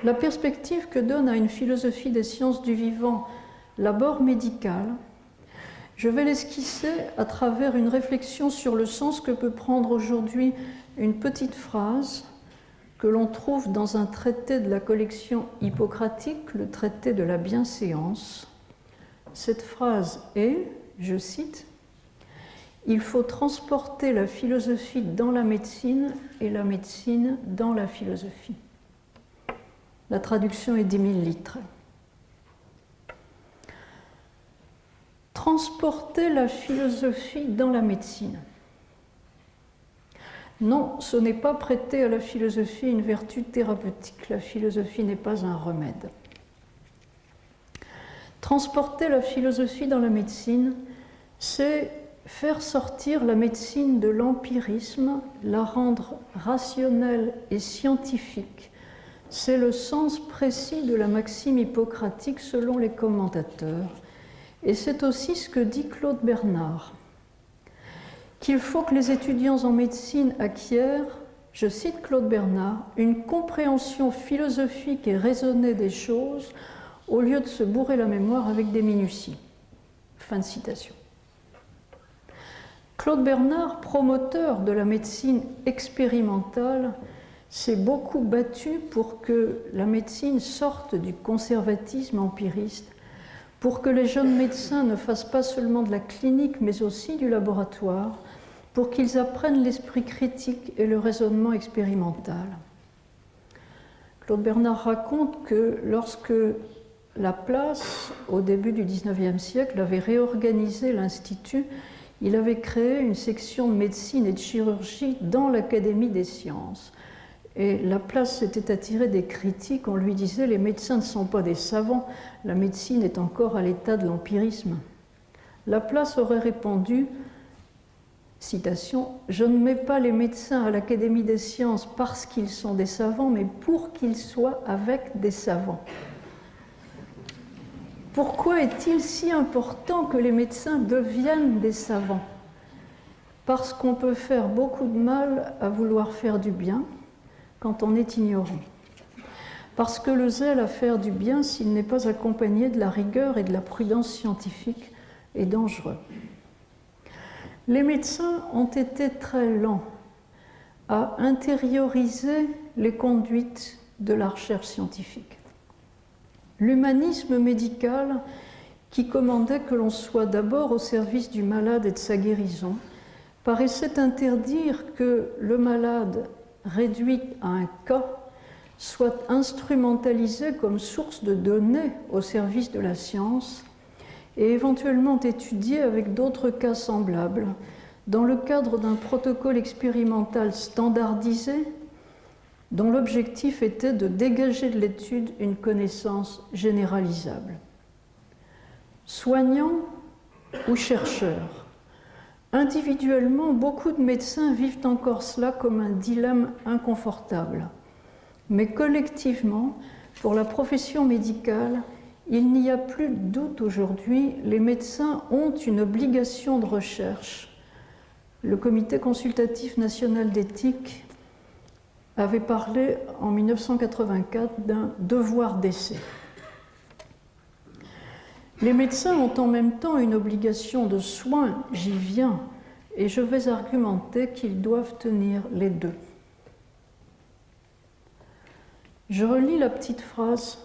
La perspective que donne à une philosophie des sciences du vivant l'abord médical, je vais l'esquisser à travers une réflexion sur le sens que peut prendre aujourd'hui une petite phrase que l'on trouve dans un traité de la collection hippocratique, le traité de la bienséance. Cette phrase est, je cite, « Il faut transporter la philosophie dans la médecine et la médecine dans la philosophie ». La traduction est d'Émile Littré. Transporter la philosophie dans la médecine. Non, ce n'est pas prêter à la philosophie une vertu thérapeutique. La philosophie n'est pas un remède. Transporter la philosophie dans la médecine, c'est faire sortir la médecine de l'empirisme, la rendre rationnelle et scientifique. C'est le sens précis de la maxime hippocratique selon les commentateurs. Et c'est aussi ce que dit Claude Bernard, qu'il faut que les étudiants en médecine acquièrent, je cite Claude Bernard, une compréhension philosophique et raisonnée des choses au lieu de se bourrer la mémoire avec des minuties. Fin de citation. Claude Bernard, promoteur de la médecine expérimentale, s'est beaucoup battu pour que la médecine sorte du conservatisme empiriste, pour que les jeunes médecins ne fassent pas seulement de la clinique, mais aussi du laboratoire, pour qu'ils apprennent l'esprit critique et le raisonnement expérimental. Claude Bernard raconte que lorsque Laplace, au début du XIXe siècle, avait réorganisé l'Institut, il avait créé une section de médecine et de chirurgie dans l'Académie des sciences. Et Laplace s'était attiré des critiques, on lui disait « les médecins ne sont pas des savants, la médecine est encore à l'état de l'empirisme ». Laplace aurait répondu, citation, « Je ne mets pas les médecins à l'Académie des sciences parce qu'ils sont des savants, mais pour qu'ils soient avec des savants ». Pourquoi est-il si important que les médecins deviennent des savants? Parce qu'on peut faire beaucoup de mal à vouloir faire du bien quand on est ignorant. Parce que le zèle à faire du bien, s'il n'est pas accompagné de la rigueur et de la prudence scientifique, est dangereux. Les médecins ont été très lents à intérioriser les conduites de la recherche scientifique. L'humanisme médical, qui commandait que l'on soit d'abord au service du malade et de sa guérison, paraissait interdire que le malade réduit à un cas soit instrumentalisé comme source de données au service de la science et éventuellement étudié avec d'autres cas semblables dans le cadre d'un protocole expérimental standardisé dont l'objectif était de dégager de l'étude une connaissance généralisable. Soignants ou chercheurs, individuellement, beaucoup de médecins vivent encore cela comme un dilemme inconfortable. Mais collectivement, pour la profession médicale, il n'y a plus de doute aujourd'hui, les médecins ont une obligation de recherche. Le Comité consultatif national d'éthique avait parlé en 1984 d'un devoir d'essai. Les médecins ont en même temps une obligation de soins, j'y viens, et je vais argumenter qu'ils doivent tenir les deux. Je relis la petite phrase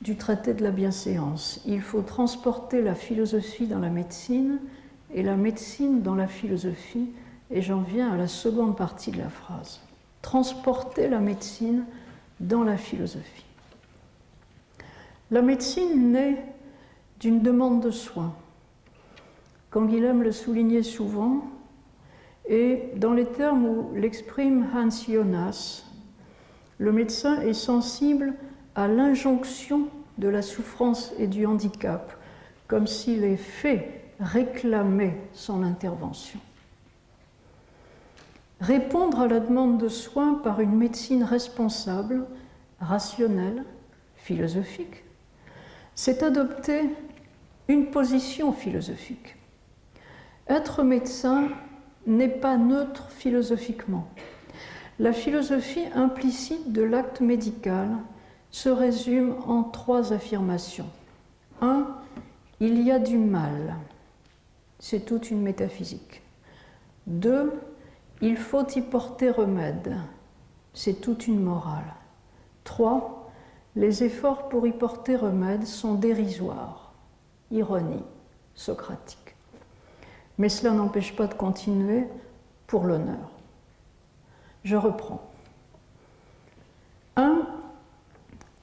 du traité de la bienséance. Il faut transporter la philosophie dans la médecine et la médecine dans la philosophie, et j'en viens à la seconde partie de la phrase. Transporter la médecine dans la philosophie. La médecine naît d'une demande de soins. Canguilhem le soulignait souvent, et dans les termes où l'exprime Hans Jonas, le médecin est sensible à l'injonction de la souffrance et du handicap, comme si les faits réclamaient son intervention. Répondre à la demande de soins par une médecine responsable, rationnelle, philosophique, c'est adopter une position philosophique. Être médecin n'est pas neutre philosophiquement. La philosophie implicite de l'acte médical se résume en 3 affirmations. 1. Il y a du mal. C'est toute une métaphysique. 2. Il faut y porter remède. C'est toute une morale. 3. Les efforts pour y porter remède sont dérisoires. Ironie socratique. Mais cela n'empêche pas de continuer pour l'honneur. Je reprends. 1.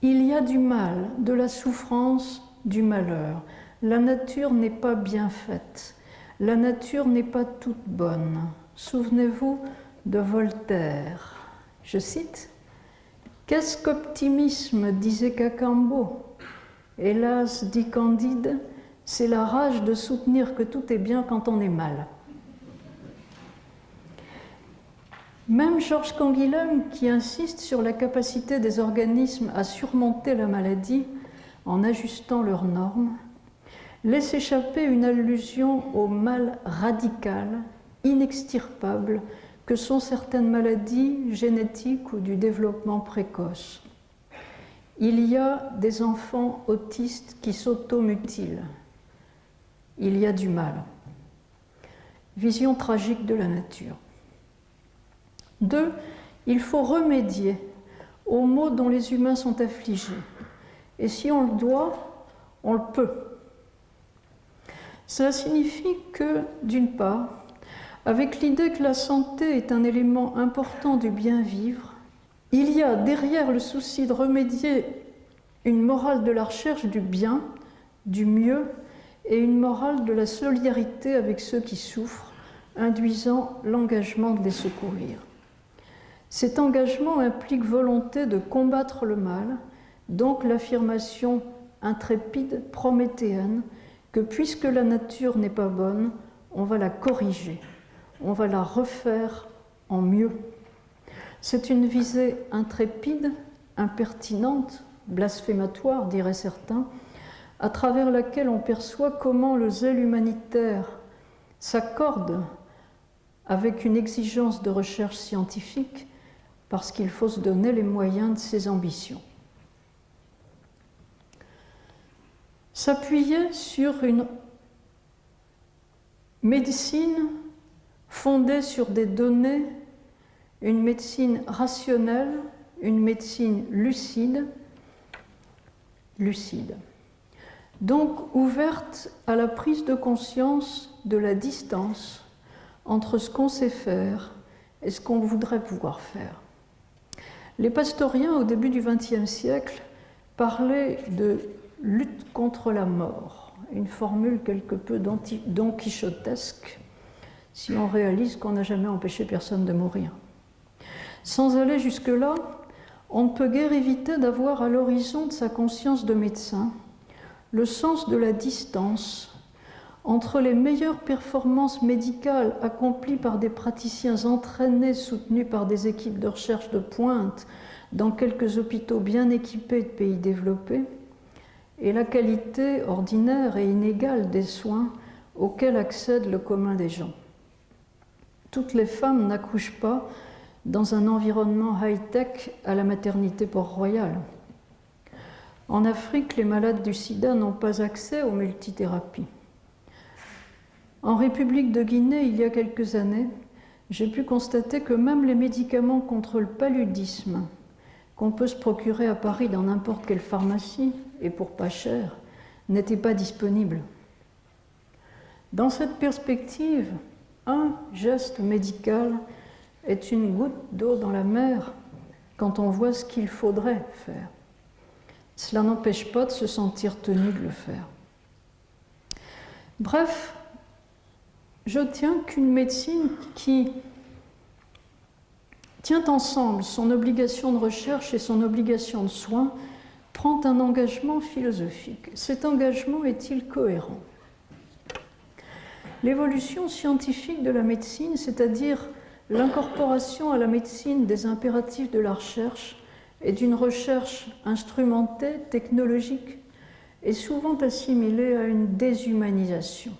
Il y a du mal, de la souffrance, du malheur. La nature n'est pas bien faite. La nature n'est pas toute bonne. Souvenez-vous de Voltaire. Je cite, « Qu'est-ce qu'optimisme, disait Cacambo. Hélas, dit Candide, c'est la rage de soutenir que tout est bien quand on est mal. » Même Georges Canguilhem, qui insiste sur la capacité des organismes à surmonter la maladie en ajustant leurs normes, laisse échapper une allusion au mal radical, inextirpable, que sont certaines maladies génétiques ou du développement précoce. Il y a des enfants autistes qui s'automutilent. Il y a du mal. Vision tragique de la nature. 2. Il faut remédier aux maux dont les humains sont affligés. Et si on le doit, on le peut. Cela signifie que, d'une part, avec l'idée que la santé est un élément important du bien-vivre, il y a derrière le souci de remédier une morale de la recherche du bien, du mieux, et une morale de la solidarité avec ceux qui souffrent, induisant l'engagement de les secourir. Cet engagement implique volonté de combattre le mal, donc l'affirmation intrépide, prométhéenne, que puisque la nature n'est pas bonne, on va la corriger, on va la refaire en mieux. C'est une visée intrépide, impertinente, blasphématoire, diraient certains, à travers laquelle on perçoit comment le zèle humanitaire s'accorde avec une exigence de recherche scientifique parce qu'il faut se donner les moyens de ses ambitions. S'appuyer sur une médecine fondée sur des données, une médecine rationnelle, une médecine lucide, donc ouverte à la prise de conscience de la distance entre ce qu'on sait faire et ce qu'on voudrait pouvoir faire. Les pastoriens, au début du XXe siècle, parlaient de lutte contre la mort, une formule quelque peu don quichotesque, si on réalise qu'on n'a jamais empêché personne de mourir. Sans aller jusque-là, on ne peut guère éviter d'avoir à l'horizon de sa conscience de médecin le sens de la distance entre les meilleures performances médicales accomplies par des praticiens entraînés, soutenus par des équipes de recherche de pointe dans quelques hôpitaux bien équipés de pays développés, et la qualité ordinaire et inégale des soins auxquels accède le commun des gens. Toutes les femmes n'accouchent pas dans un environnement high-tech à la maternité Port-Royal. En Afrique, les malades du sida n'ont pas accès aux multithérapies. En République de Guinée, il y a quelques années, j'ai pu constater que même les médicaments contre le paludisme, qu'on peut se procurer à Paris dans n'importe quelle pharmacie, et pour pas cher, n'étaient pas disponibles. Dans cette perspective, un geste médical est une goutte d'eau dans la mer quand on voit ce qu'il faudrait faire. Cela n'empêche pas de se sentir tenu de le faire. Bref, je tiens qu'une médecine qui tient ensemble son obligation de recherche et son obligation de soin prend un engagement philosophique. Cet engagement est-il cohérent ? L'évolution scientifique de la médecine, c'est-à-dire l'incorporation à la médecine des impératifs de la recherche et d'une recherche instrumentée, technologique, est souvent assimilée à une déshumanisation.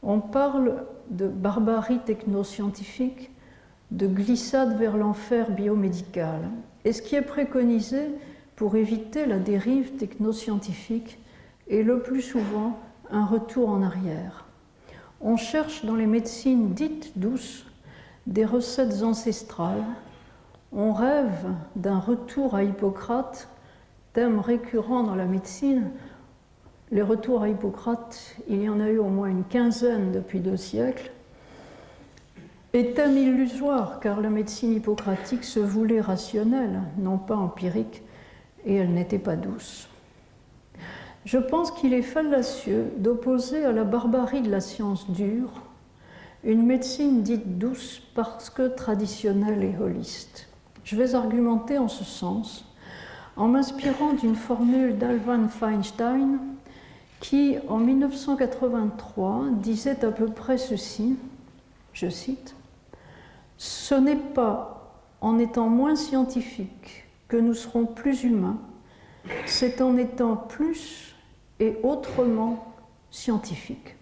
On parle de barbarie technoscientifique, de glissade vers l'enfer biomédical, et ce qui est préconisé pour éviter la dérive technoscientifique est le plus souvent un retour en arrière. On cherche dans les médecines dites douces des recettes ancestrales, on rêve d'un retour à Hippocrate, thème récurrent dans la médecine. Les retours à Hippocrate, il y en a eu au moins une quinzaine depuis 2 siècles, et thème illusoire, car la médecine hippocratique se voulait rationnelle, non pas empirique, et elle n'était pas douce. Je pense qu'il est fallacieux d'opposer à la barbarie de la science dure une médecine dite douce parce que traditionnelle et holiste. Je vais argumenter en ce sens en m'inspirant d'une formule d'Alvan Feinstein qui, en 1983, disait à peu près ceci, je cite, « Ce n'est pas en étant moins scientifiques que nous serons plus humains, c'est en étant plus et autrement scientifiques. »